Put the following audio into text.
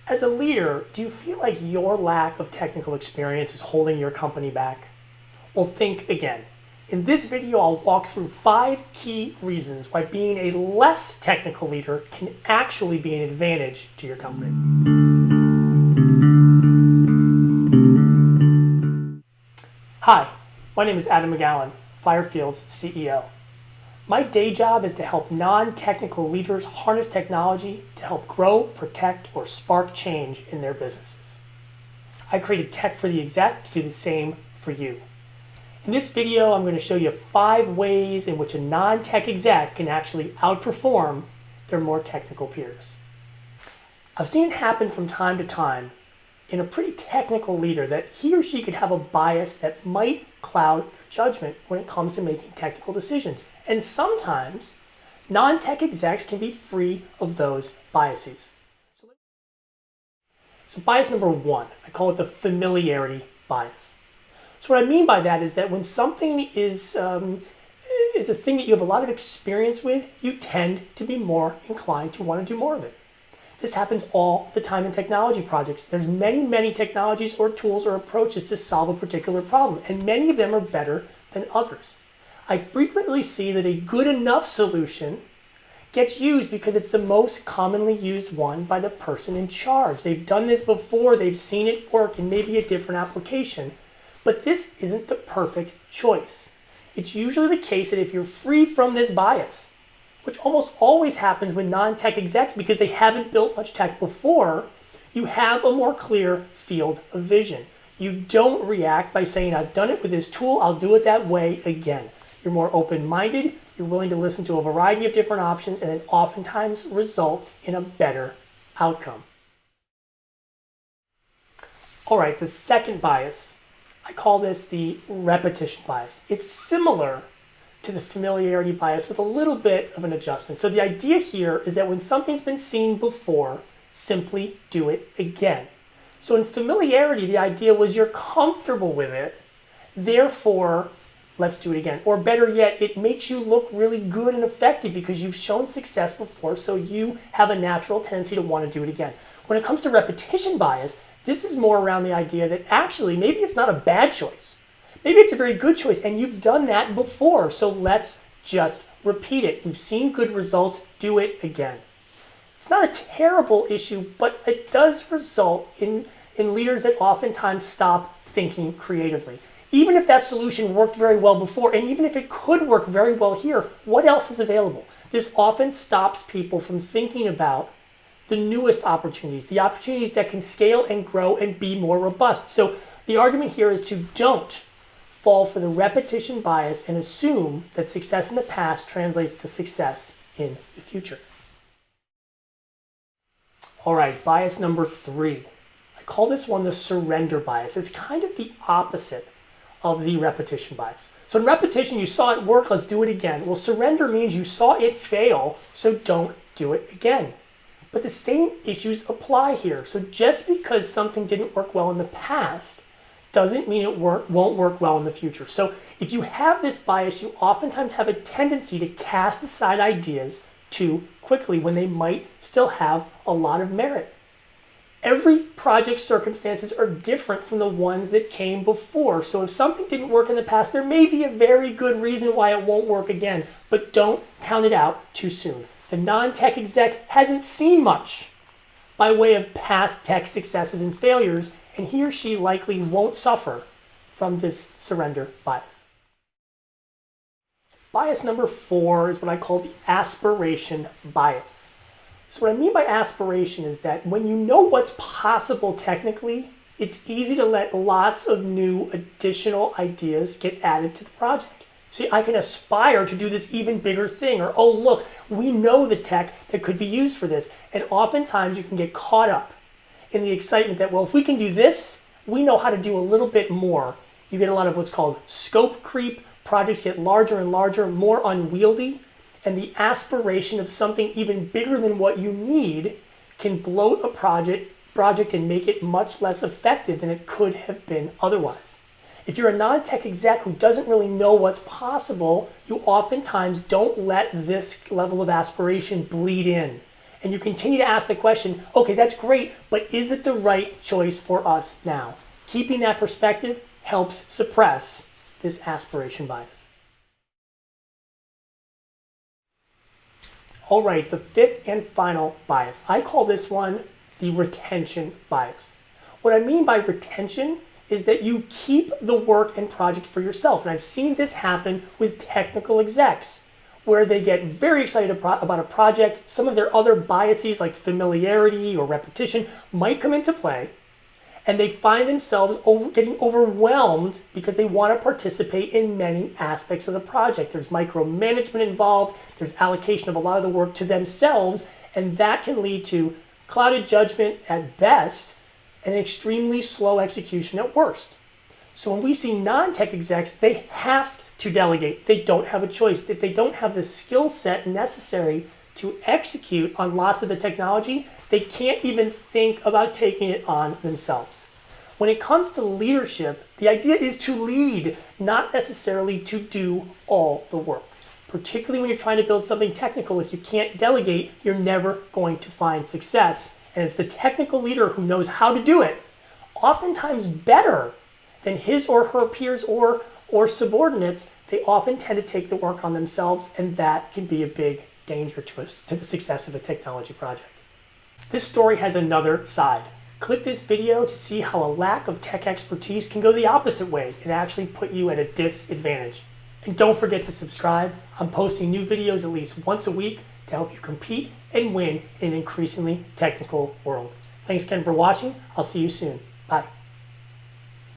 As a leader, do you feel like your lack of technical experience is holding your company back? Well, think again. In this video, I'll walk through 5 key reasons why being a less technical leader can actually be an advantage to your company. Hi, my name is Adam McGowan, Firefield's CEO. My day job is to help non-technical leaders harness technology to help grow, protect, or spark change in their businesses. I created Tech for the Exec to do the same for you. In this video, I'm going to show you 5 ways in which a non-tech exec can actually outperform their more technical peers. I've seen it happen from time to time in a pretty technical leader that he or she could have a bias that might cloud their judgment when it comes to making technical decisions. And sometimes non-tech execs can be free of those biases. So bias number 1, I call it the familiarity bias. So what I mean by that is that when something is a thing that you have a lot of experience with, you tend to be more inclined to want to do more of it. This happens all the time in technology projects. There's many technologies or tools or approaches to solve a particular problem, and many of them are better than others. I frequently see that a good enough solution gets used because it's the most commonly used one by the person in charge. They've done this before, they've seen it work in maybe a different application, but this isn't the perfect choice. It's usually the case that if you're free from this bias, which almost always happens with non-tech execs because they haven't built much tech before, you have a more clear field of vision. You don't react by saying, I've done it with this tool, I'll do it that way again. You're more open-minded, you're willing to listen to a variety of different options, and it oftentimes results in a better outcome. All right, the second bias, I call this the repetition bias. It's similar to the familiarity bias with a little bit of an adjustment. So the idea here is that when something's been seen before, simply do it again. So in familiarity, the idea was you're comfortable with it, therefore, let's do it again. Or better yet, it makes you look really good and effective because you've shown success before, so you have a natural tendency to want to do it again. When it comes to repetition bias, this is more around the idea that actually, maybe it's not a bad choice. Maybe it's a very good choice, and you've done that before, so let's just repeat it. We've seen good results, do it again. It's not a terrible issue, but it does result in leaders that oftentimes stop thinking creatively. Even if that solution worked very well before, and even if it could work very well here, what else is available? This often stops people from thinking about the newest opportunities, the opportunities that can scale and grow and be more robust. So the argument here is to don't fall for the repetition bias and assume that success in the past translates to success in the future. All right, bias number 3. I call this one the surrender bias. It's kind of the opposite of the repetition bias. So in repetition, you saw it work, let's do it again. Well, surrender means you saw it fail, so don't do it again. But the same issues apply here. So just because something didn't work well in the past doesn't mean it won't work well in the future. So if you have this bias, you oftentimes have a tendency to cast aside ideas too quickly when they might still have a lot of merit. Every project circumstances are different from the ones that came before. So if something didn't work in the past, there may be a very good reason why it won't work again, but don't count it out too soon. The non-tech exec hasn't seen much by way of past tech successes and failures, and he or she likely won't suffer from this surrender bias. Bias number 4 is what I call the aspiration bias. So what I mean by aspiration is that when you know what's possible technically, it's easy to let lots of new additional ideas get added to the project. See, I can aspire to do this even bigger thing, or, oh, look, we know the tech that could be used for this. And oftentimes you can get caught up in the excitement that, well, if we can do this, we know how to do a little bit more. You get a lot of what's called scope creep. Projects get larger and larger, more unwieldy, and the aspiration of something even bigger than what you need can bloat a project and make it much less effective than it could have been otherwise. If you're a non-tech exec who doesn't really know what's possible, you oftentimes don't let this level of aspiration bleed in. and you continue to ask the question, okay, that's great, but is it the right choice for us now? Keeping that perspective helps suppress this aspiration bias. All right, the fifth and final bias. I call this one the retention bias. What I mean by retention is that you keep the work and project for yourself. And I've seen this happen with technical execs, where they get very excited about a project. Some of their other biases like familiarity or repetition might come into play, and they find themselves getting overwhelmed because they want to participate in many aspects of the project. There's micromanagement involved, there's allocation of a lot of the work to themselves, and that can lead to clouded judgment at best and extremely slow execution at worst. So when we see non-tech execs, they have to delegate. They don't have a choice. If they don't have the skill set necessary to execute on lots of the technology, they can't even think about taking it on themselves. When it comes to leadership, the idea is to lead, not necessarily to do all the work. Particularly when you're trying to build something technical, if you can't delegate, you're never going to find success. And it's the technical leader who knows how to do it, oftentimes better than his or her peers or subordinates. They often tend to take the work on themselves, and that can be a big danger to the success of a technology project. This story has another side. Click this video to see how a lack of tech expertise can go the opposite way and actually put you at a disadvantage. And don't forget to subscribe. I'm posting new videos at least once a week to help you compete and win in an increasingly technical world. Thanks again for watching. I'll see you soon. Bye.